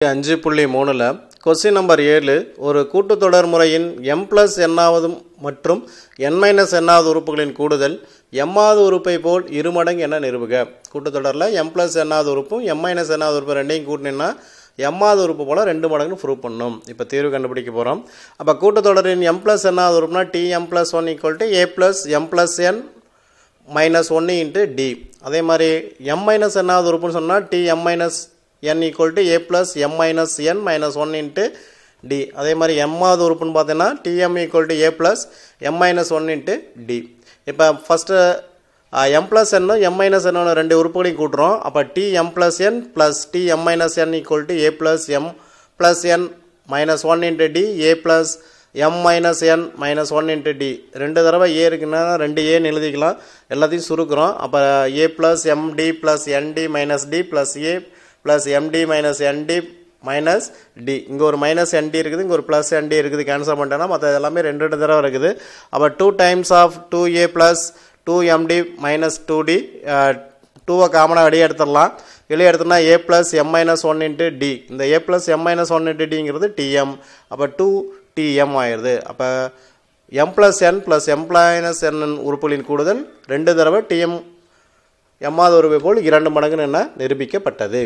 5.3ல question number 7 ஒரு கூட்டுத்தொடர் முறையின் m plus n-வது மற்றும் n-வது உறுப்புகளின் கூடுதல் m-வது உறுப்பை போல் இருமடங்கு என நிரூபிக்க. கூட்டுத்தொடரில் m plus n-வது உறுப்பும் m-வது உறுப்பு ரெண்டையும் கூட்டினீங்கன்னா m-வது உறுப்பு போல் 2 மடங்கு ப்ரூவ் பண்ணணும். இப்போ தீர்வு கண்டுபிடிக்க போகிறோம். அப்போ கூட்டுத்தொடரின் m plus n-வது உறுப்புனா tm plus 1 = a plus m plus n minus 1 into d. அதே மாதிரி m-வது உறுப்புன்னு சொன்னால் tm minus n equal to a plus m minus n minus 1 into d. அதே மாதிரி m-வது உறுப்புன்னு பார்த்தீங்கன்னா tm equal to a plus m minus 1 into d. இப்போ first m plus n m minus n ரெண்டு உறுப்புகளையும் கூட்டுறோம். அப்போ tm plus n plus tm minus n equal to a plus m plus n minus 1 into d a plus m minus n minus 1 into d. ரெண்டு தடவை a இருக்குன்னா 2a எழுதிக்கலாம். எல்லாத்தையும் சுருக்குறோம். அப்போ a plus md plus nd minus d plus a plus md minus nd minus d. இங்கே ஒரு minus nd இருக்குது, இங்கே ஒரு ப்ளஸ் nd இருக்குது. கேன்சல் பண்ணிட்டேன்னா மற்ற எல்லாமே ரெண்டு தடவை இருக்குது. அப்போ 2 times of 2a plus 2md minus 2d 2-வை காமனாக வெளியே எடுத்துடலாம். வெளியே எடுத்தோம்னா a plus m minus 1 into d. இந்த a plus m minus 1 into dங்கிறது tm. அப்போ 2tm ஆயிடுது. அப்போ m plus n plus m minus n உறுப்புகளின் கூடுதல் 2 தடவை tm m-வது உறுப்பை போல் 2 மடங்கு என நிரூபிக்கப்பட்டது.